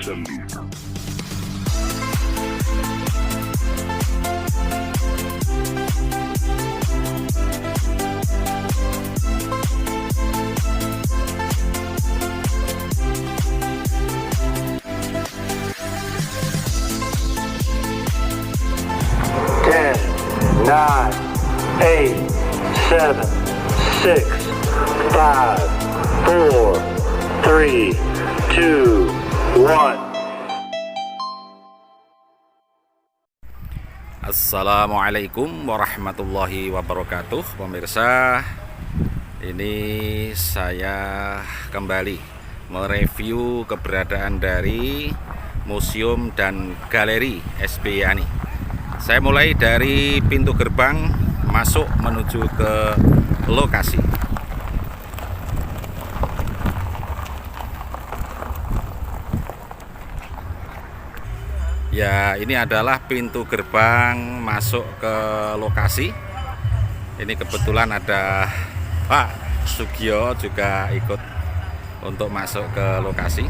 70s. Nine, 8, 7, 6, 5, 4, 3, 2, 1. Assalamualaikum warahmatullahi wabarakatuh. Pemirsa, ini saya kembali mereview keberadaan dari museum dan galeri SBY Ani. Saya mulai dari pintu gerbang masuk menuju ke lokasi. Ya, ini adalah pintu gerbang masuk ke lokasi. Ini kebetulan ada Pak Sugio juga ikut untuk masuk ke lokasi.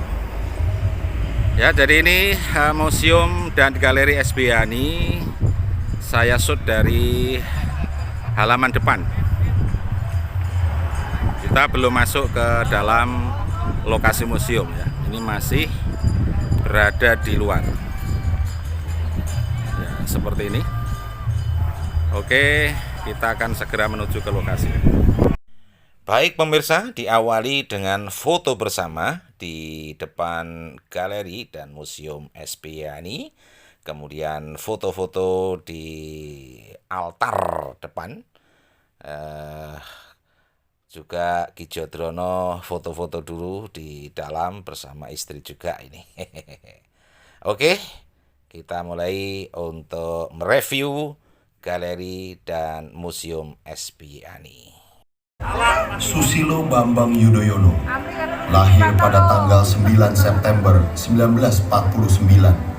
Ya, jadi ini museum dan galeri SBY Ani. Saya shoot dari halaman depan. Kita belum masuk ke dalam lokasi museum ya. Ini masih berada di luar. Ya, seperti ini. Oke, kita akan segera menuju ke lokasi. Baik pemirsa, diawali dengan foto bersama di depan galeri dan museum SBY Ani. Kemudian foto-foto di altar depan. Juga Ki Jodrono foto-foto dulu di dalam bersama istri juga ini. Oke, kita mulai untuk mereview galeri dan museum SBY Ani. Susilo Bambang Yudhoyono lahir pada tanggal 9 September 1949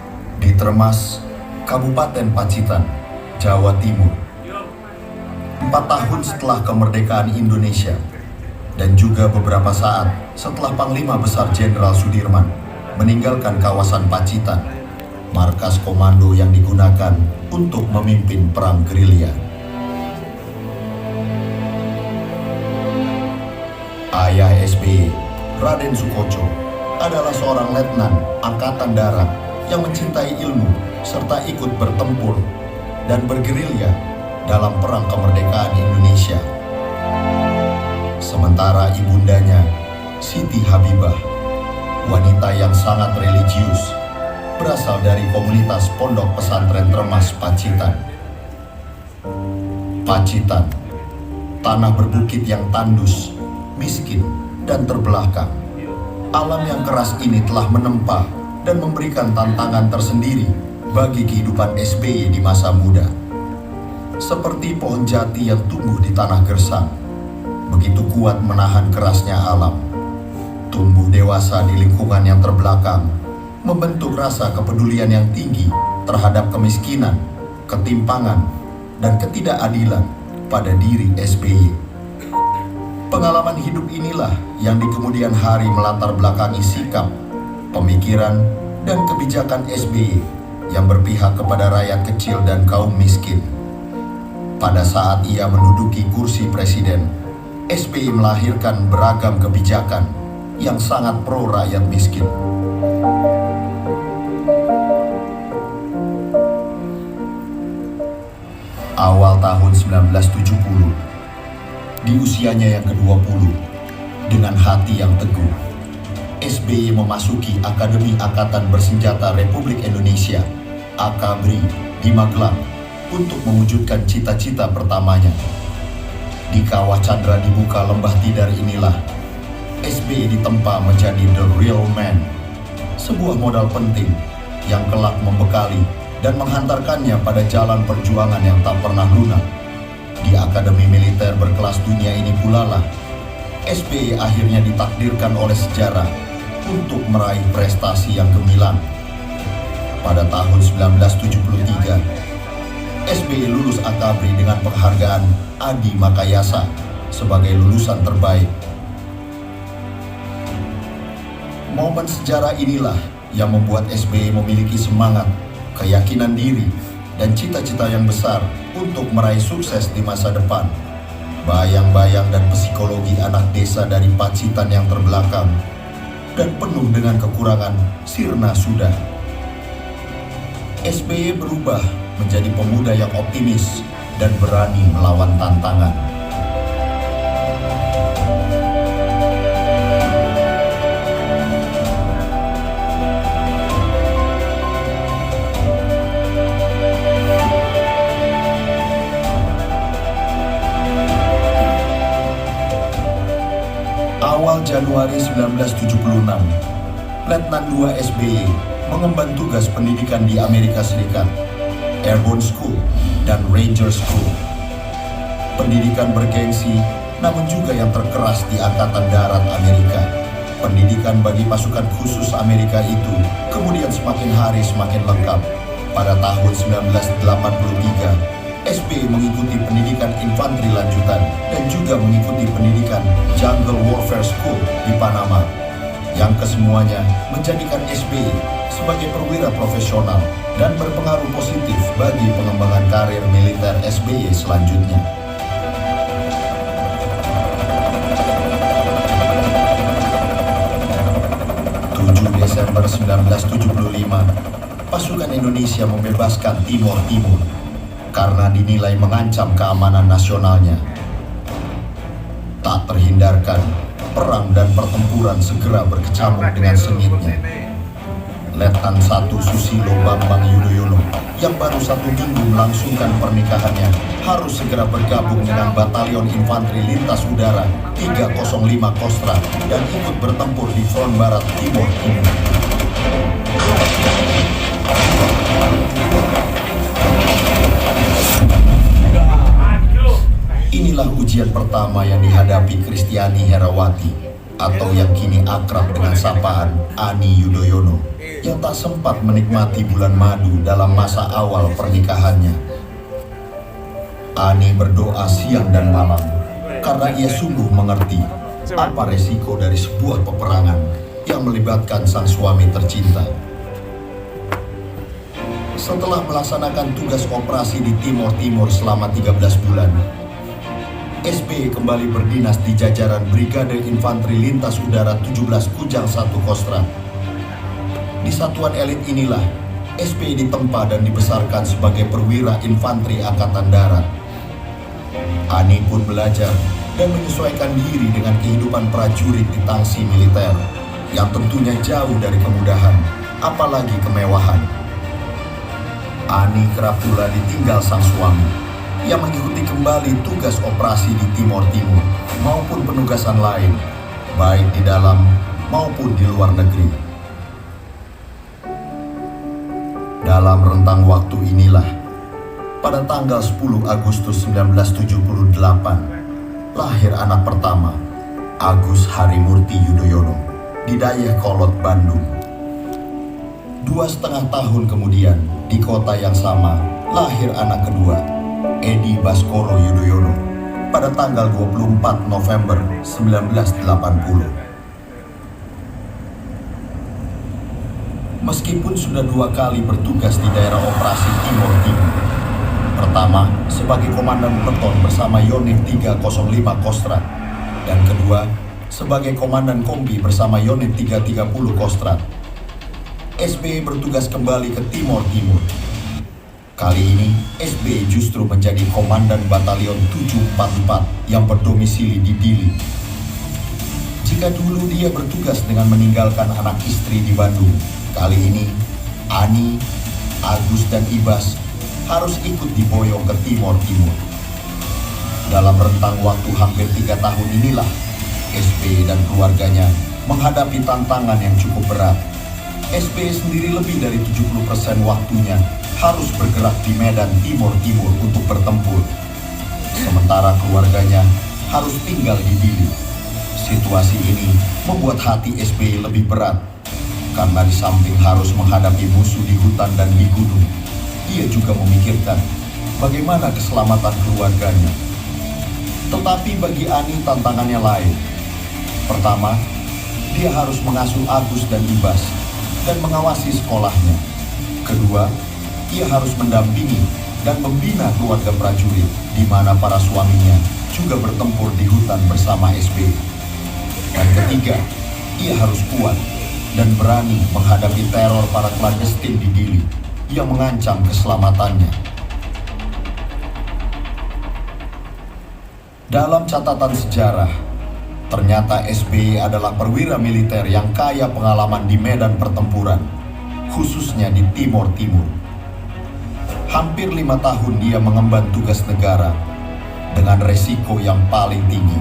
di Termas, Kabupaten Pacitan, Jawa Timur. 4 tahun setelah kemerdekaan Indonesia dan juga beberapa saat setelah Panglima Besar Jenderal Sudirman meninggalkan kawasan Pacitan, markas komando yang digunakan untuk memimpin perang gerilya. Ayah SBY, Raden Sukoco, adalah seorang letnan Angkatan Darat yang mencintai ilmu serta ikut bertempur dan bergerilya dalam perang kemerdekaan Indonesia. Sementara ibundanya, Siti Habibah, wanita yang sangat religius, berasal dari komunitas Pondok Pesantren Termas Pacitan. Pacitan, tanah berbukit yang tandus, miskin, dan terbelakang. Alam yang keras ini telah menempa dan memberikan tantangan tersendiri bagi kehidupan SBY di masa muda. Seperti pohon jati yang tumbuh di tanah gersang, begitu kuat menahan kerasnya alam. Tumbuh dewasa di lingkungan yang terbelakang, membentuk rasa kepedulian yang tinggi terhadap kemiskinan, ketimpangan, dan ketidakadilan pada diri SBY. Pengalaman hidup inilah yang di kemudian hari melatar belakangi sikap, pemikiran, dan kebijakan SBY yang berpihak kepada rakyat kecil dan kaum miskin. Pada saat ia menduduki kursi presiden, SBY melahirkan beragam kebijakan yang sangat pro rakyat miskin. Awal tahun 1970, di usianya yang ke-20, dengan hati yang teguh, SBY memasuki Akademi Angkatan Bersenjata Republik Indonesia, AKABRI, di Magelang untuk mewujudkan cita-cita pertamanya. Di Kawah Chandra dibuka Lembah Tidar inilah, SBY ditempa menjadi the real man, sebuah modal penting yang kelak membekali dan menghantarkannya pada jalan perjuangan yang tak pernah lunak. Di Akademi Militer berkelas dunia ini pula lah, SBY akhirnya ditakdirkan oleh sejarah untuk meraih prestasi yang gemilang. Pada tahun 1973, SBY lulus AKABRI dengan penghargaan Adi Makayasa sebagai lulusan terbaik. Momen sejarah inilah yang membuat SBY memiliki semangat, keyakinan diri, dan cita-cita yang besar untuk meraih sukses di masa depan. Bayang-bayang dan psikologi anak desa dari Pacitan yang terbelakang dan penuh dengan kekurangan sirna sudah. SBY berubah menjadi pemuda yang optimis dan berani melawan tantangan. Awal Januari 1976, Letnan II SBY mengemban tugas pendidikan di Amerika Serikat, Airborne School dan Ranger School. Pendidikan bergengsi, namun juga yang terkeras di Angkatan Darat Amerika. Pendidikan bagi pasukan khusus Amerika itu kemudian semakin hari semakin lengkap. Pada tahun 1983, SBY mengikuti pendidikan infanteri lanjutan dan juga mengikuti pendidikan Jungle Warfare School di Panama, yang kesemuanya menjadikan SBY sebagai perwira profesional dan berpengaruh positif bagi pengembangan karir militer SBY selanjutnya. 7 Desember 1975, pasukan Indonesia membebaskan Timor Timur karena dinilai mengancam keamanan nasionalnya. Tak terhindarkan, perang dan pertempuran segera berkecamuk dengan sengitnya. Letnan 1 Susilo Bambang Yudhoyono yang baru 1 minggu melangsungkan pernikahannya harus segera bergabung dengan Batalion Infanteri Lintas Udara 305 Kostra dan ikut bertempur di front barat Timor Timur. Inilah ujian pertama yang dihadapi Kristiani Herawati atau yang kini akrab dengan sapaan Ani Yudhoyono, yang tak sempat menikmati bulan madu dalam masa awal pernikahannya. Ani berdoa siang dan malam karena ia sungguh mengerti apa resiko dari sebuah peperangan yang melibatkan sang suami tercinta. Setelah melaksanakan tugas operasi di Timor Timur selama 13 bulan, SBY kembali berdinas di jajaran Brigade Infanteri Lintas Udara 17 Kujang 1 Kostra. Di satuan elit inilah, SBY ditempa dan dibesarkan sebagai perwira infanteri Angkatan Darat. Ani pun belajar dan menyesuaikan diri dengan kehidupan prajurit di tangsi militer, yang tentunya jauh dari kemudahan, apalagi kemewahan. Ani kerap pula ditinggal sang suami, yang mengikuti kembali tugas operasi di Timor Timur maupun penugasan lain, baik di dalam maupun di luar negeri. Dalam rentang waktu inilah, pada tanggal 10 Agustus 1978, lahir anak pertama, Agus Harimurti Yudhoyono, di Dayakolot, Bandung. 2,5 tahun kemudian, di kota yang sama, lahir anak kedua, Edi Baskoro Yudhoyono, pada tanggal 24 November 1980. Meskipun sudah 2 kali bertugas di daerah operasi Timor Timur, pertama sebagai komandan peleton bersama Yonif 305 Kostrat, dan kedua sebagai komandan kompi bersama Yonif 330 Kostrat, SBY bertugas kembali ke Timor Timur. Kali ini, SBY justru menjadi komandan Batalion 744 yang berdomisili di Dili. Jika dulu dia bertugas dengan meninggalkan anak istri di Bandung, kali ini Ani, Agus, dan Ibas harus ikut diboyong ke Timor Timur. Dalam rentang waktu hampir 3 tahun inilah, SBY dan keluarganya menghadapi tantangan yang cukup berat. SBY sendiri lebih dari 70% waktunya harus bergerak di medan Timor Timur untuk bertempur. Sementara keluarganya harus tinggal di Dili. Situasi ini membuat hati SBY lebih berat, karena di samping harus menghadapi musuh di hutan dan di gunung, dia juga memikirkan bagaimana keselamatan keluarganya. Tetapi bagi Ani tantangannya lain. Pertama, dia harus mengasuh Agus dan Ibas, dan mengawasi sekolahnya. Kedua, ia harus mendampingi dan membina keluarga prajurit, di mana para suaminya juga bertempur di hutan bersama SBY. Dan ketiga, ia harus kuat dan berani menghadapi teror para clandestin di Dili yang mengancam keselamatannya. Dalam catatan sejarah, ternyata SBY adalah perwira militer yang kaya pengalaman di medan pertempuran, khususnya di Timor Timur. Hampir 5 tahun dia mengemban tugas negara dengan resiko yang paling tinggi.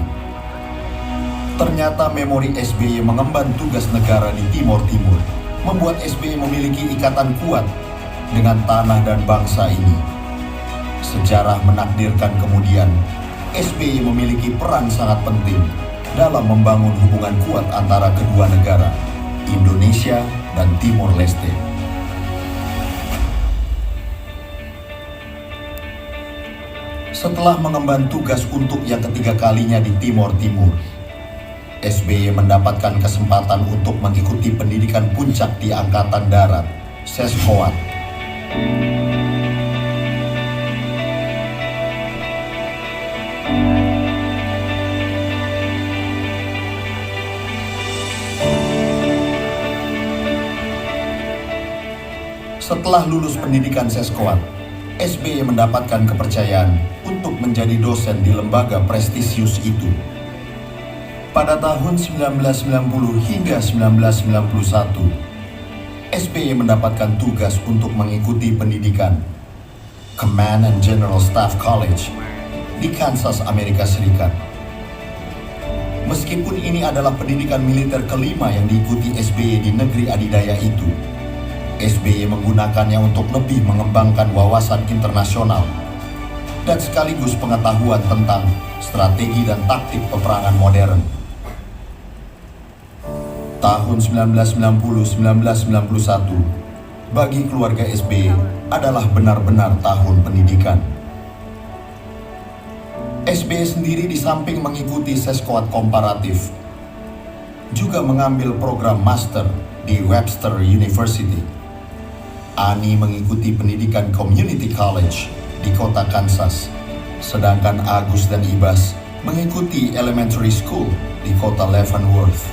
Ternyata memori SBY mengemban tugas negara di Timor Timur membuat SBY memiliki ikatan kuat dengan tanah dan bangsa ini. Sejarah menakdirkan kemudian SBY memiliki peran sangat penting dalam membangun hubungan kuat antara kedua negara, Indonesia dan Timor Leste. Setelah mengemban tugas untuk yang ketiga kalinya di Timor Timur, SBY mendapatkan kesempatan untuk mengikuti pendidikan puncak di Angkatan Darat, Seskoat. Setelah lulus pendidikan Seskoat, SBY mendapatkan kepercayaan untuk menjadi dosen di lembaga prestisius itu. Pada tahun 1990 hingga 1991, SBY mendapatkan tugas untuk mengikuti pendidikan Command and General Staff College di Kansas, Amerika Serikat. Meskipun ini adalah pendidikan militer kelima yang diikuti SBY di negeri adidaya itu, SBY menggunakannya untuk lebih mengembangkan wawasan internasional dan sekaligus pengetahuan tentang strategi dan taktik peperangan modern. Tahun 1990-1991 bagi keluarga SBY adalah benar-benar tahun pendidikan. SBY sendiri di samping mengikuti Seskoat komparatif, juga mengambil program master di Webster University. Ani mengikuti pendidikan Community College di kota Kansas, sedangkan Agus dan Ibas mengikuti elementary school di kota Leavenworth.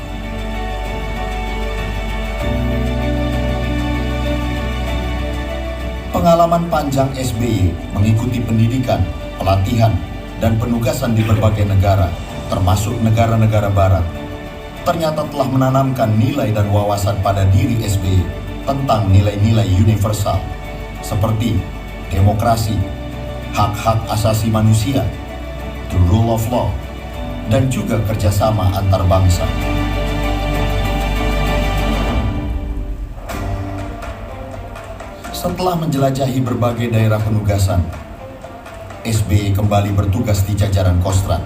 Pengalaman panjang SBY mengikuti pendidikan, pelatihan, dan penugasan di berbagai negara, termasuk negara-negara barat, ternyata telah menanamkan nilai dan wawasan pada diri SBY tentang nilai-nilai universal seperti demokrasi, hak-hak asasi manusia, the rule of law, dan juga kerjasama antar bangsa. Setelah menjelajahi berbagai daerah penugasan, SBY kembali bertugas di jajaran Kostrad,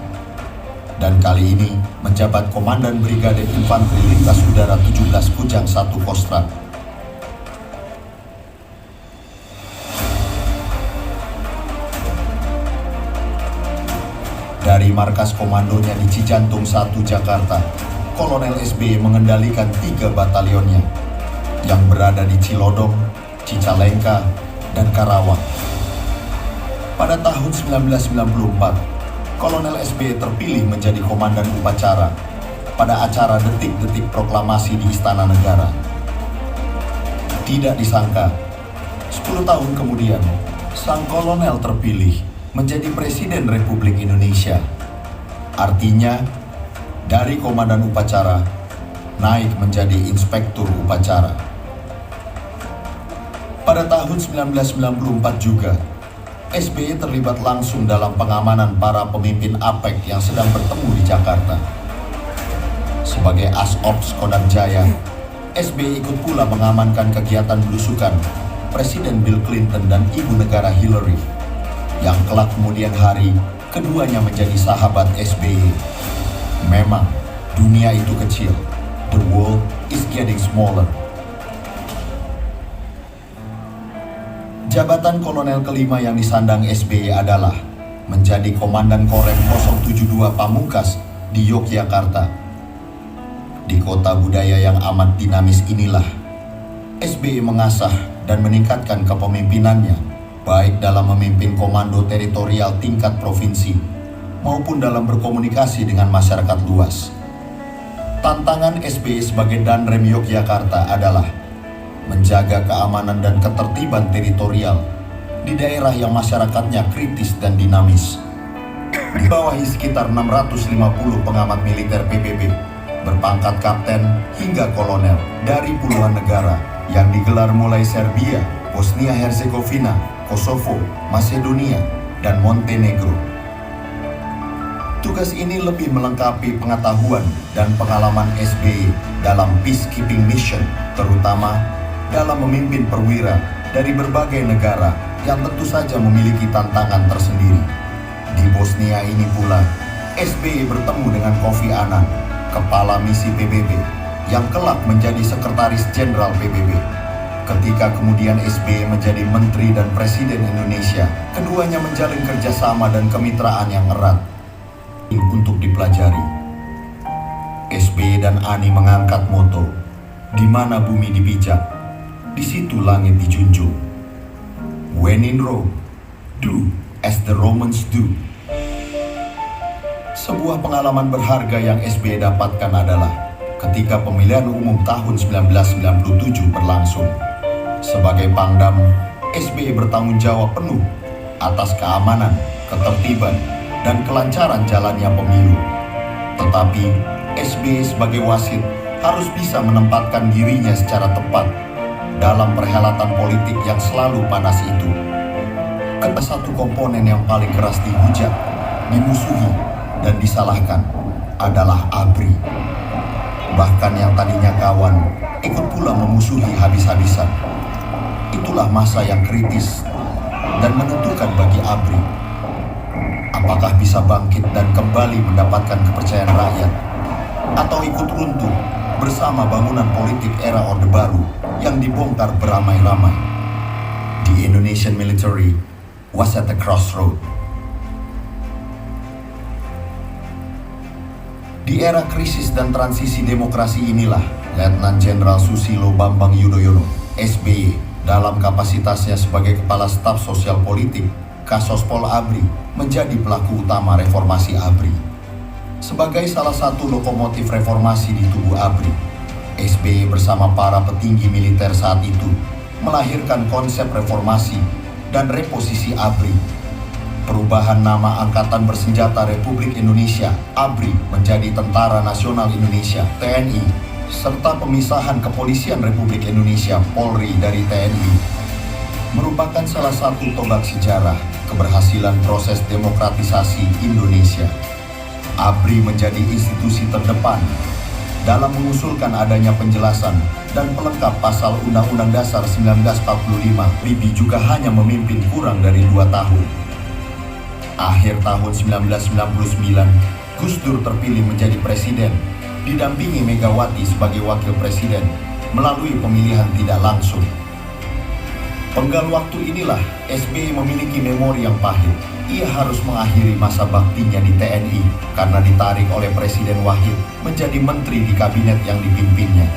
dan kali ini menjabat Komandan Brigade Infanteri Lintas Udara 17 Kujang 1 Kostrad. Dari markas komandonya di Cijantung 1 Jakarta, Kolonel SBY mengendalikan 3 batalionnya yang berada di Cilodong, Cicalengka, dan Karawang. Pada tahun 1994, Kolonel SBY terpilih menjadi komandan upacara pada acara detik-detik proklamasi di Istana Negara. Tidak disangka, 10 tahun kemudian, sang kolonel terpilih menjadi Presiden Republik Indonesia. Artinya, dari komandan upacara naik menjadi inspektur upacara. Pada tahun 1994 juga, SBY terlibat langsung dalam pengamanan para pemimpin APEC yang sedang bertemu di Jakarta. Sebagai Asops Kodam Jaya, SBY ikut pula mengamankan kegiatan belusukan Presiden Bill Clinton dan Ibu Negara Hillary, yang kelak kemudian hari keduanya menjadi sahabat SBY. Memang, dunia itu kecil. The world is getting smaller. Jabatan kolonel kelima yang disandang SBY adalah menjadi Komandan Korem 072 Pamungkas di Yogyakarta. Di kota budaya yang amat dinamis inilah, SBY mengasah dan meningkatkan kepemimpinannya, baik dalam memimpin komando teritorial tingkat provinsi maupun dalam berkomunikasi dengan masyarakat luas. Tantangan SBY sebagai Danrem Yogyakarta adalah menjaga keamanan dan ketertiban teritorial di daerah yang masyarakatnya kritis dan dinamis. Dibawahi sekitar 650 pengamat militer PBB, berpangkat kapten hingga kolonel dari puluhan negara yang digelar mulai Serbia, Bosnia-Herzegovina, Kosovo, Macedonia, dan Montenegro. Tugas ini lebih melengkapi pengetahuan dan pengalaman SBY dalam peacekeeping mission, terutama dalam memimpin perwira dari berbagai negara yang tentu saja memiliki tantangan tersendiri. Di Bosnia ini pula, SBY bertemu dengan Kofi Annan, kepala misi PBB, yang kelak menjadi sekretaris jenderal PBB. Ketika kemudian SBY menjadi Menteri dan Presiden Indonesia, keduanya menjalin kerjasama dan kemitraan yang erat. Untuk dipelajari, SBY dan Ani mengangkat moto, di mana bumi dipijak, di situ langit dijunjung. When in Rome, do as the Romans do. Sebuah pengalaman berharga yang SBY dapatkan adalah ketika pemilihan umum tahun 1997 berlangsung. Sebagai Pangdam, SBY bertanggung jawab penuh atas keamanan, ketertiban, dan kelancaran jalannya pemilu. Tetapi SBY sebagai wasit harus bisa menempatkan dirinya secara tepat dalam perhelatan politik yang selalu panas itu. Satu komponen yang paling keras dihujat, dimusuhi, dan disalahkan adalah ABRI. Bahkan yang tadinya kawan ikut pula memusuhi habis-habisan. Itulah masa yang kritis dan menentukan bagi ABRI. Apakah bisa bangkit dan kembali mendapatkan kepercayaan rakyat, atau ikut runtuh bersama bangunan politik era Orde Baru yang dibongkar beramai-ramai. The Indonesian military was at the crossroad. Di era krisis dan transisi demokrasi inilah Letnan Jenderal Susilo Bambang Yudhoyono, SBY, dalam kapasitasnya sebagai Kepala Staf Sosial Politik Kasospol ABRI, menjadi pelaku utama reformasi ABRI. Sebagai salah satu lokomotif reformasi di tubuh ABRI, SBY bersama para petinggi militer saat itu melahirkan konsep reformasi dan reposisi ABRI. Perubahan nama Angkatan Bersenjata Republik Indonesia ABRI menjadi Tentara Nasional Indonesia TNI, serta pemisahan Kepolisian Republik Indonesia Polri dari TNI merupakan salah satu tonggak sejarah keberhasilan proses demokratisasi Indonesia. ABRI menjadi institusi terdepan dalam mengusulkan adanya penjelasan dan pelengkap pasal Undang-Undang Dasar 1945. Bibi juga hanya memimpin kurang dari 2 tahun. Akhir tahun 1999, Gus Dur terpilih menjadi presiden, didampingi Megawati sebagai wakil presiden melalui pemilihan tidak langsung. Penggal waktu inilah SBY memiliki memori yang pahit. Ia harus mengakhiri masa baktinya di TNI karena ditarik oleh Presiden Wahid menjadi menteri di kabinet yang dipimpinnya.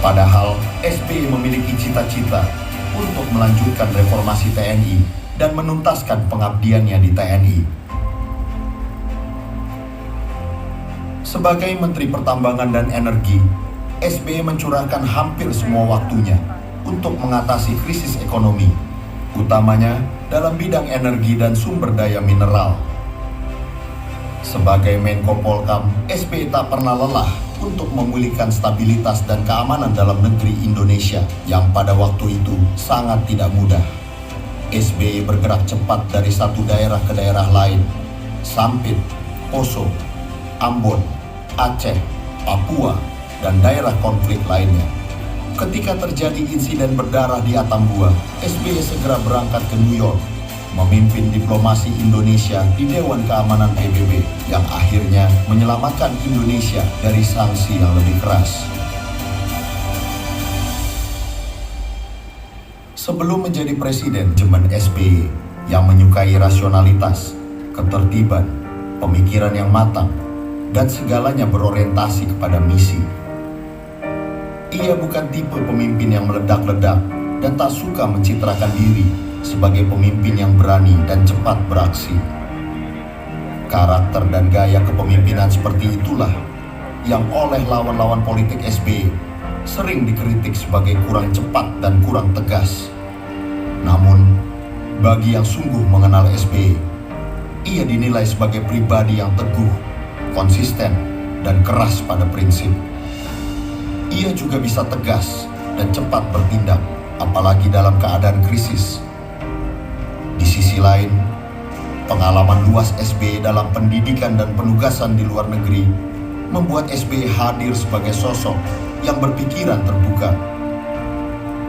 Padahal SBY memiliki cita-cita untuk melanjutkan reformasi TNI dan menuntaskan pengabdiannya di TNI. Sebagai Menteri Pertambangan dan Energi, SBY mencurahkan hampir semua waktunya untuk mengatasi krisis ekonomi, utamanya dalam bidang energi dan sumber daya mineral. Sebagai Menko Polkam, SBY tak pernah lelah untuk memulihkan stabilitas dan keamanan dalam negeri Indonesia yang pada waktu itu sangat tidak mudah. SBY bergerak cepat dari satu daerah ke daerah lain, Sampit, Poso, Ambon, Aceh, Papua, dan daerah konflik lainnya. Ketika terjadi insiden berdarah di Atambua, SBY segera berangkat ke New York, memimpin diplomasi Indonesia di Dewan Keamanan PBB yang akhirnya menyelamatkan Indonesia dari sanksi yang lebih keras. Sebelum menjadi presiden, manajemen SBY yang menyukai rasionalitas, ketertiban, pemikiran yang matang, dan segalanya berorientasi kepada misi. Ia bukan tipe pemimpin yang meledak-ledak dan tak suka mencitrakan diri sebagai pemimpin yang berani dan cepat beraksi. Karakter dan gaya kepemimpinan seperti itulah yang oleh lawan-lawan politik SBY sering dikritik sebagai kurang cepat dan kurang tegas. Namun, bagi yang sungguh mengenal SBY, ia dinilai sebagai pribadi yang teguh, konsisten, dan keras pada prinsip. Ia juga bisa tegas dan cepat bertindak, apalagi dalam keadaan krisis. Di sisi lain, pengalaman luas SBY dalam pendidikan dan penugasan di luar negeri membuat SBY hadir sebagai sosok yang berpikiran terbuka.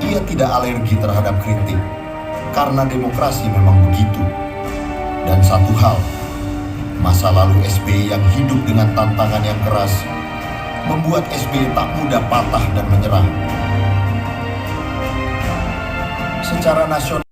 Ia tidak alergi terhadap kritik, karena demokrasi memang begitu. Dan satu hal, masa lalu SBY yang hidup dengan tantangan yang keras membuat SBY tak mudah patah dan menyerah. Secara nasional,